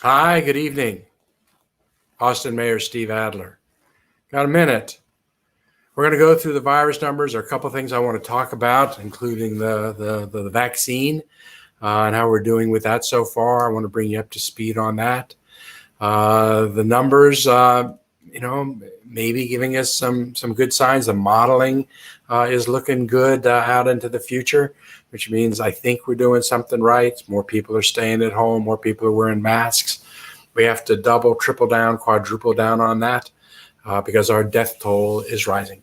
Hi, good evening. Austin Mayor Steve Adler. Got a minute? We're going to go through the virus numbers. There are a couple of things I want to talk about, including the vaccine and how we're doing with that so far. I want to bring you up to speed on that. The numbers, maybe giving us some good signs. The modeling is looking good out into the future, which means I think we're doing something right. More people are staying at home. More people are wearing masks. We have to double, triple down, quadruple down on that because our death toll is rising.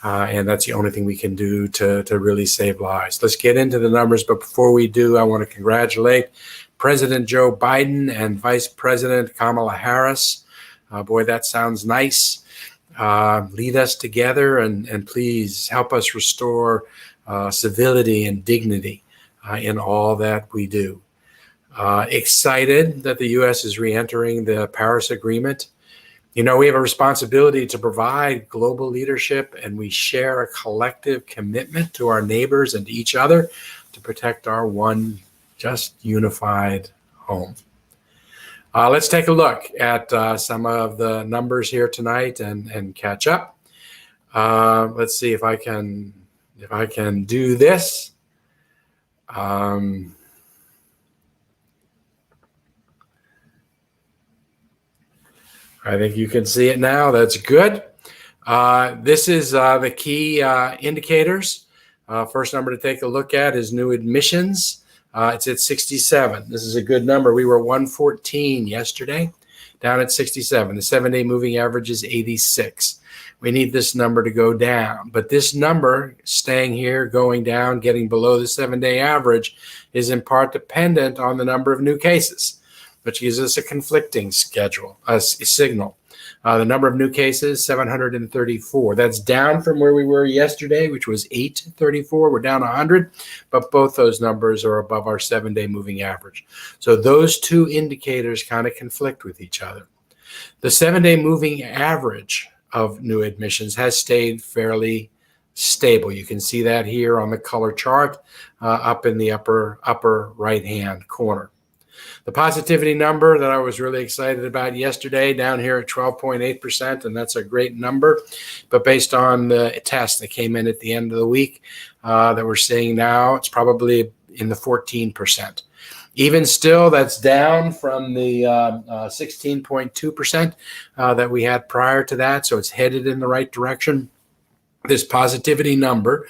And that's the only thing we can do to really save lives. Let's get into the numbers. But before we do, I want to congratulate President Joe Biden and Vice President Kamala Harris. Boy, that sounds nice. Lead us together and please help us restore civility and dignity in all that we do. Excited that the U.S. is re-entering the Paris Agreement. We have a responsibility to provide global leadership, and we share a collective commitment to our neighbors and to each other to protect our one just unified home. Let's take a look at some of the numbers here tonight and catch up. Let's see if I can do this. I think you can see it now. That's good. This is the key indicators. First number to take a look at is new admissions. It's at 67. This is a good number. We were 114 yesterday, down at 67. The 7-day moving average is 86. We need this number to go down. But this number staying here, going down, getting below the 7-day average is in part dependent on the number of new cases, which gives us a conflicting signal. The number of new cases, 734. That's down from where we were yesterday, which was 834. We're down 100, but both those numbers are above our 7-day moving average. So those two indicators kind of conflict with each other. The 7-day moving average of new admissions has stayed fairly stable. You can see that here on the color chart up in the upper right-hand corner. The positivity number that I was really excited about yesterday, down here at 12.8%, and that's a great number. But based on the test that came in at the end of the week that we're seeing now, it's probably in the 14%. Even still, that's down from the 16.2% that we had prior to that, so it's headed in the right direction. This positivity number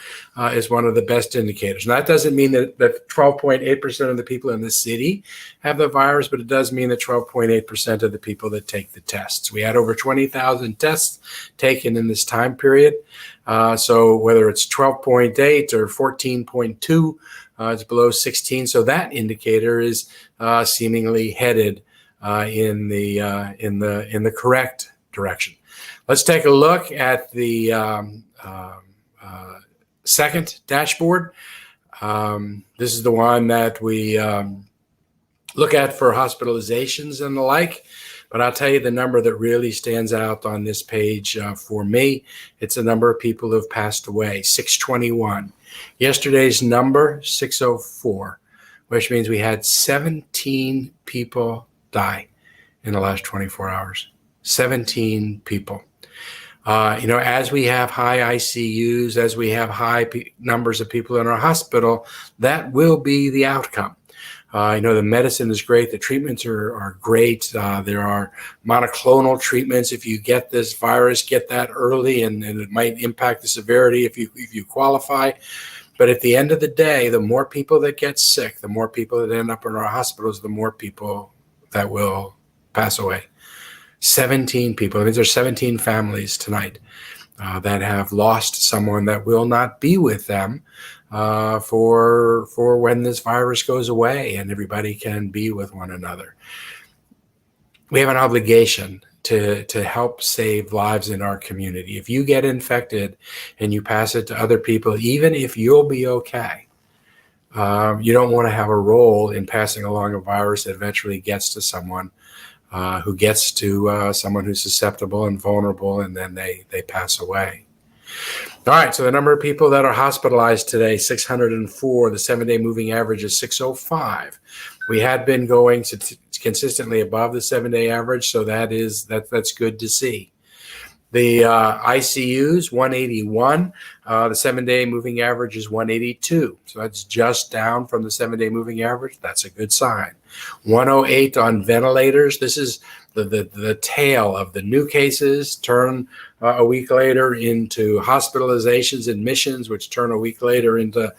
is one of the best indicators. And that doesn't mean that 12.8% of the people in the city have the virus, but it does mean that 12.8% of the people that take the tests. We had over 20,000 tests taken in this time period. So whether it's 12.8 or 14.2, it's below 16. So that indicator is seemingly headed in the correct direction. Let's take a look at the second dashboard. This is the one that we look at for hospitalizations and the like. But I'll tell you the number that really stands out on this page for me. It's the number of people who have passed away, 621. Yesterday's number, 604, which means we had 17 people die in the last 24 hours. 17 people. As we have high ICUs, as we have high numbers of people in our hospital, that will be the outcome. The medicine is great. The treatments are great. There are monoclonal treatments. If you get this virus, get that early, and it might impact the severity if you qualify. But at the end of the day, the more people that get sick, the more people that end up in our hospitals, the more people that will pass away. 17 people. That means there's 17 families tonight that have lost someone that will not be with them for when this virus goes away and everybody can be with one another. We have an obligation to help save lives in our community. If you get infected and you pass it to other people, even if you'll be okay, you don't want to have a role in passing along a virus that eventually gets to someone who gets to someone who's susceptible and vulnerable, and then they pass away. All right, so the number of people that are hospitalized today, 604. The 7-day moving average is 605. We had been going, it's consistently above the 7-day average, so that's good to see. The ICUs, 181. The 7-day moving average is 182. So that's just down from the 7-day moving average. That's a good sign. 108 on ventilators. This is the tail of the new cases turn a week later into hospitalizations, admissions, which turn a week later into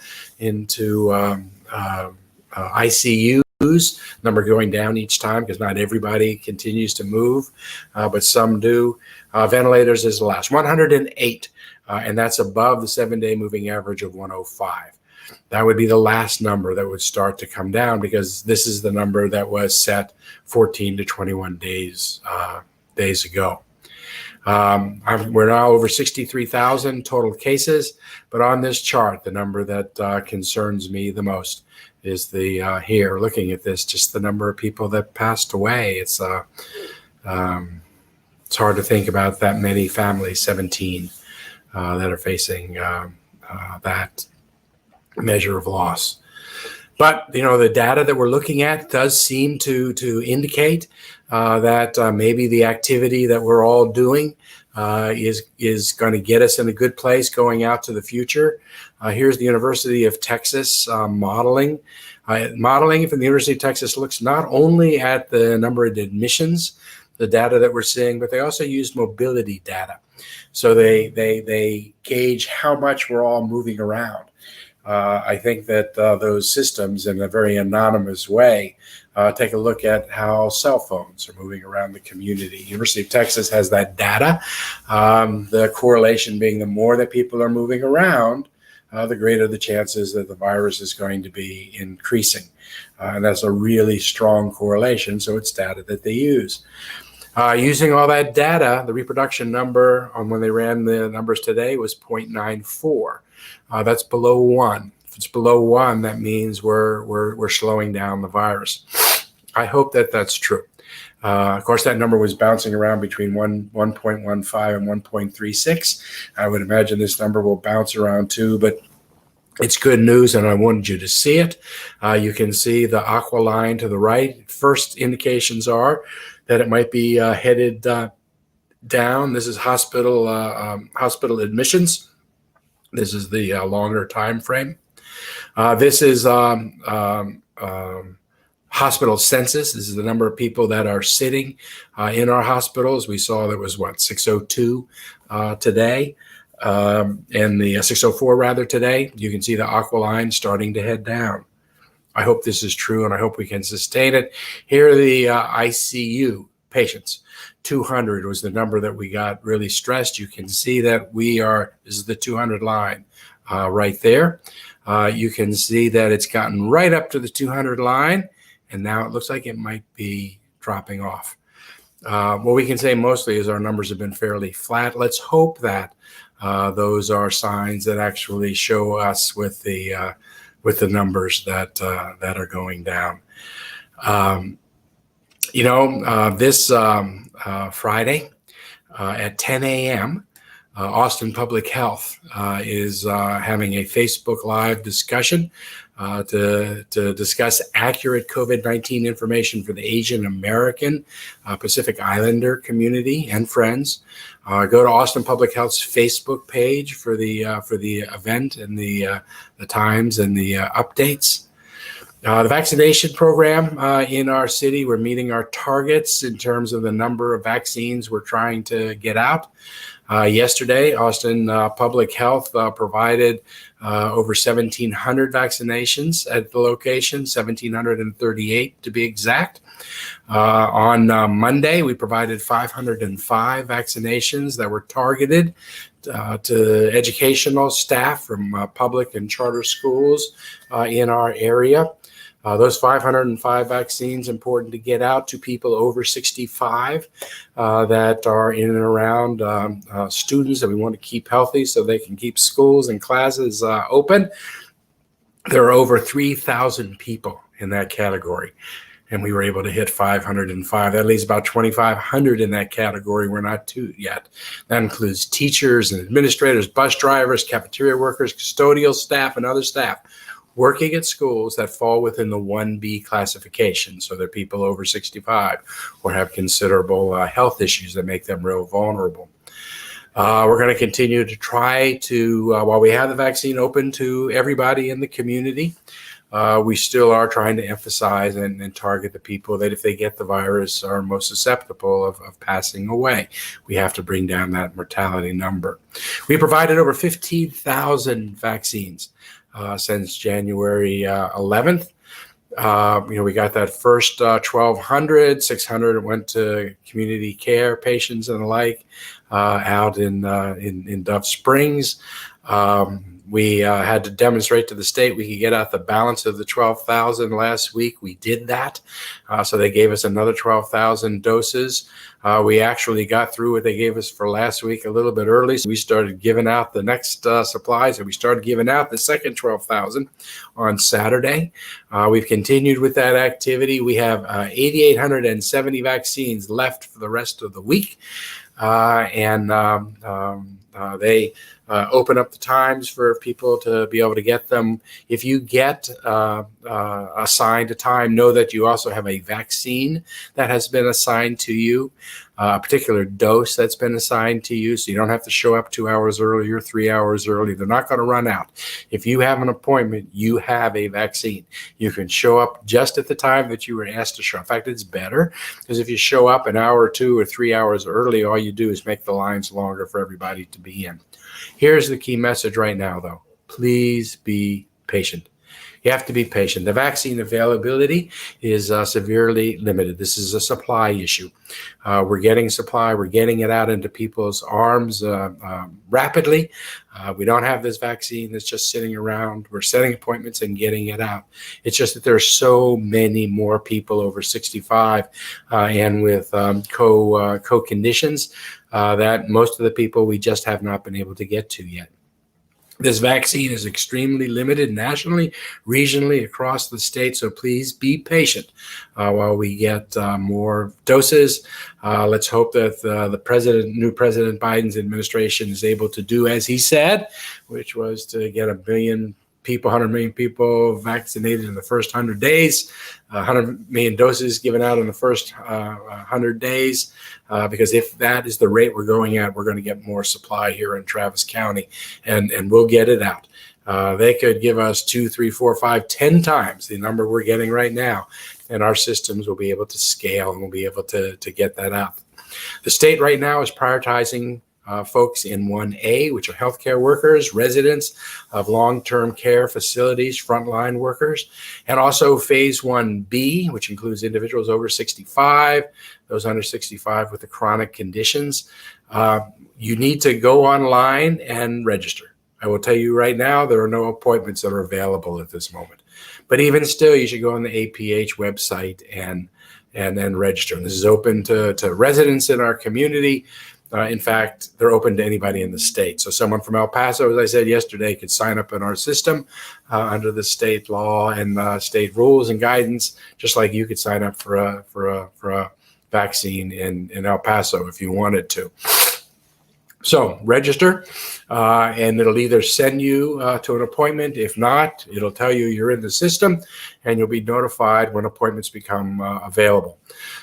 ICUs. Number going down each time because not everybody continues to move, but some do. Ventilators is the last, 108, and that's above the 7-day moving average of 105. That would be the last number that would start to come down because this is the number that was set 14 to 21 days ago. We're now over 63,000 total cases, but on this chart, the number that concerns me the most is the here, looking at this, just the number of people that passed away. It's hard to think about that many families, 17, that are facing that measure of loss. But, the data that we're looking at does seem to indicate that maybe the activity that we're all doing is going to get us in a good place going out to the future. Here's the University of Texas modeling. Modeling from the University of Texas looks not only at the number of admissions, the data that we're seeing, but they also use mobility data. So they gauge how much we're all moving around. I think that those systems, in a very anonymous way, take a look at how cell phones are moving around the community. University of Texas has that data. The correlation being the more that people are moving around, the greater the chances that the virus is going to be increasing. And that's a really strong correlation, so it's data that they use. Using all that data, the reproduction number on when they ran the numbers today was 0.94. That's below 1. If it's below 1, that means we're slowing down the virus. I hope that that's true. Of course, that number was bouncing around between 1.15 and 1.36. I would imagine this number will bounce around too, but it's good news, and I wanted you to see it. You can see the aqua line to the right. First indications are that it might be headed down. This is hospital admissions. This is the longer time frame. This is hospital census. This is the number of people that are sitting in our hospitals. We saw there was 602 today, and the 604 rather today. You can see the aqua line starting to head down. I hope this is true, and I hope we can sustain it. Here are the ICU patients. 200 was the number that we got really stressed. You can see that this is the 200 line right there. You can see that it's gotten right up to the 200 line, and now it looks like it might be dropping off. What we can say mostly is our numbers have been fairly flat. Let's hope that those are signs that actually show us with the numbers that are going down. This Friday at 10 a.m., Austin Public Health is having a Facebook Live discussion to discuss accurate COVID-19 information for the Asian American Pacific Islander community and friends. Go to Austin Public Health's Facebook page for the event and the times and the updates. The vaccination program in our city, we're meeting our targets in terms of the number of vaccines we're trying to get out. Yesterday, Austin Public Health provided over 1,700 vaccinations at the location, 1,738 to be exact. On Monday, we provided 505 vaccinations that were targeted to educational staff from public and charter schools in our area. Those 505 vaccines, important to get out to people over 65 that are in and around students that we want to keep healthy so they can keep schools and classes open. There are over 3,000 people in that category, and we were able to hit 505. That leaves about 2,500 in that category. We're not to yet. That includes teachers and administrators, bus drivers, cafeteria workers, custodial staff, and other staff. working at schools that fall within the 1B classification. So they're people over 65 or have considerable health issues that make them real vulnerable. We're going to continue to try to, while we have the vaccine open to everybody in the community, we still are trying to emphasize and target the people that if they get the virus are most susceptible of passing away. We have to bring down that mortality number. We provided over 15,000 vaccines since January 11th. We got that first 1,200, 600 went to community care patients and the like out in Dove Springs. We had to demonstrate to the state we could get out the balance of the 12,000 last week. We did that. So they gave us another 12,000 doses. We actually got through what they gave us for last week a little bit early. So we started giving out the next supplies, and we started giving out the second 12,000 on Saturday. We've continued with that activity. We have 8,870 vaccines left for the rest of the week. They open up the times for people to be able to get them. If you get assigned a time, know that you also have a vaccine that has been assigned to you, a particular dose that's been assigned to you, so you don't have to show up 2 hours early or 3 hours early. They're not going to run out. If you have an appointment, you have a vaccine. You can show up just at the time that you were asked to show. In fact, it's better because if you show up an hour or 2 or 3 hours early, all you do is make the lines longer for everybody to be in. Here's the key message right now, though. Please be patient. You have to be patient. The vaccine availability is severely limited. This is a supply issue. We're getting supply. We're getting it out into people's arms rapidly. We don't have this vaccine that's just sitting around. We're setting appointments and getting it out. It's just that there are so many more people over 65 and with co-conditions that most of the people we just have not been able to get to yet. This vaccine is extremely limited nationally, regionally, across the state, so please be patient while we get more doses. Let's hope that the new President Biden's administration is able to do as he said, which was to get 100 million people vaccinated in the first 100 days, 100 million doses given out in the first 100 days, because if that is the rate we're going at, we're going to get more supply here in Travis County, and we'll get it out. They could give us 2, 3, 4, 5, 10 times the number we're getting right now, and our systems will be able to scale and we'll be able to get that out. The state right now is prioritizing folks in 1A, which are healthcare workers, residents of long-term care facilities, frontline workers, and also phase 1B, which includes individuals over 65, those under 65 with the chronic conditions. You need to go online and register. I will tell you right now, there are no appointments that are available at this moment. But even still, you should go on the APH website and then register. And this is open to residents in our community. In fact, they're open to anybody in the state. So someone from El Paso, as I said yesterday, could sign up in our system under the state law and state rules and guidance, just like you could sign up for a vaccine in El Paso if you wanted to. So register, and it'll either send you to an appointment. If not, it'll tell you you're in the system, and you'll be notified when appointments become available.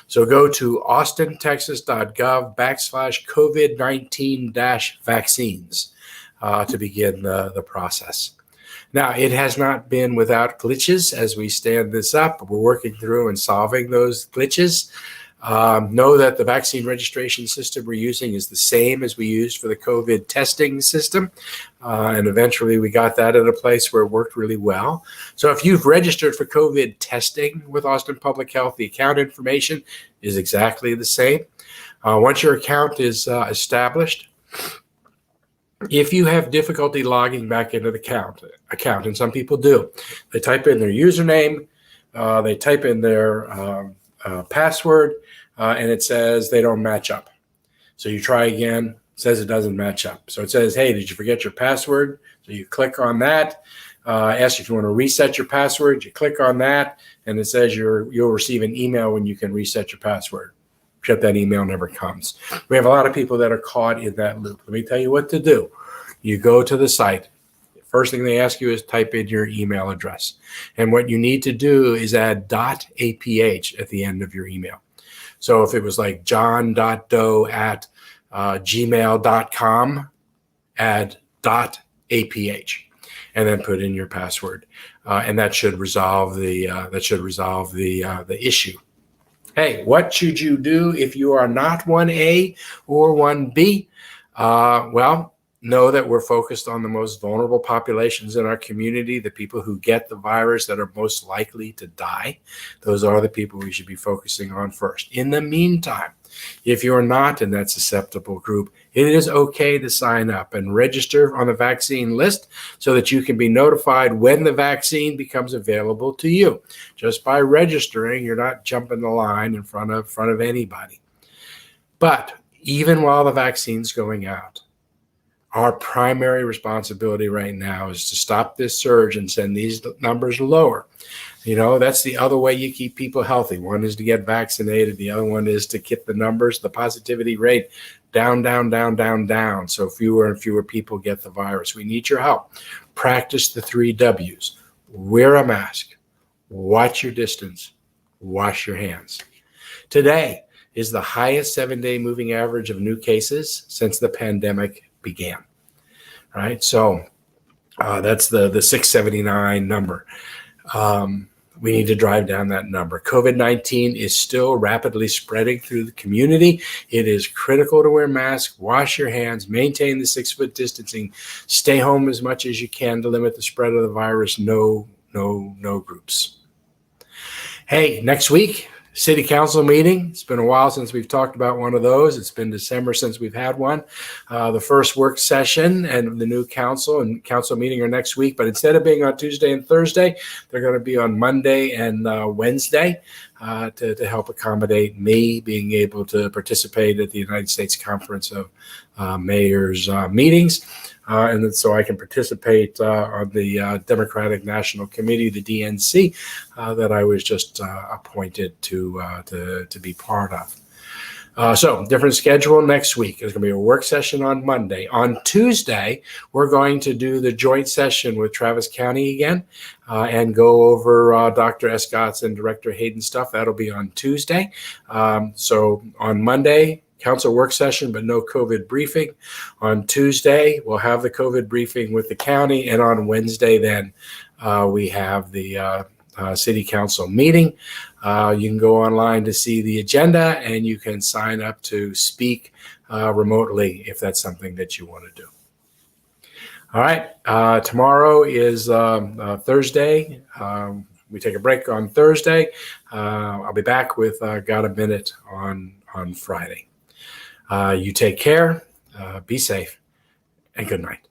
So go to austintexas.gov/COVID-19-vaccines to begin the process. Now, it has not been without glitches as we stand this up. We're working through and solving those glitches. Know that the vaccine registration system we're using is the same as we used for the COVID testing system. And eventually we got that in a place where it worked really well. So if you've registered for COVID testing with Austin Public Health, the account information is exactly the same. Once your account is established, if you have difficulty logging back into the account, and some people do, they type in their username, they type in their password, and it says they don't match up. So you try again, it says it doesn't match up. So it says, hey, did you forget your password? So you click on that, ask if you want to reset your password. You click on that, and it says you'll receive an email when you can reset your password. Except that email never comes. We have a lot of people that are caught in that loop. Let me tell you what to do. You go to the site. First thing they ask you is type in your email address. And what you need to do is add .aph at the end of your email. So if it was like john.doe@gmail.com, add .aph and then put in your password. And that should resolve the issue. Hey, what should you do if you are not 1A or 1B? Well, know that we're focused on the most vulnerable populations in our community, the people who get the virus that are most likely to die. Those are the people we should be focusing on first. In the meantime, if you're not in that susceptible group, it is okay to sign up and register on the vaccine list so that you can be notified when the vaccine becomes available to you. Just by registering, you're not jumping the line in front of anybody. But even while the vaccine's going out, our primary responsibility right now is to stop this surge and send these numbers lower. You know, that's the other way you keep people healthy. One is to get vaccinated. The other one is to keep the numbers, the positivity rate down, down, down, down, down. So fewer and fewer people get the virus. We need your help. Practice the 3 W's. Wear a mask. Watch your distance. Wash your hands. Today is the highest 7-day moving average of new cases since the pandemic began, right? So that's the 679 number. We need to drive down that number. COVID-19 is still rapidly spreading through the community. It is critical to wear masks, wash your hands, maintain the 6-foot distancing, stay home as much as you can to limit the spread of the virus. No groups. Hey, next week, City Council meeting. It's been a while since we've talked about one of those. It's been December since we've had one. The first work session and the new council and council meeting are next week, but instead of being on Tuesday and Thursday, they're going to be on Monday and Wednesday to help accommodate me being able to participate at the United States Conference of Mayors meetings. And so I can participate on the Democratic National Committee, the DNC, that I was just appointed to be part of. So different schedule next week. There's going to be a work session on Monday. On Tuesday, we're going to do the joint session with Travis County again and go over Dr. Escott's and Director Hayden's stuff. That'll be on Tuesday. So on Monday, council work session, but no COVID briefing. On Tuesday, we'll have the COVID briefing with the county. And on Wednesday, then we have the city council meeting. You can go online to see the agenda and you can sign up to speak remotely if that's something that you want to do. All right. Tomorrow is Thursday. We take a break on Thursday. I'll be back with Got a Minute on Friday. You take care, be safe, and good night.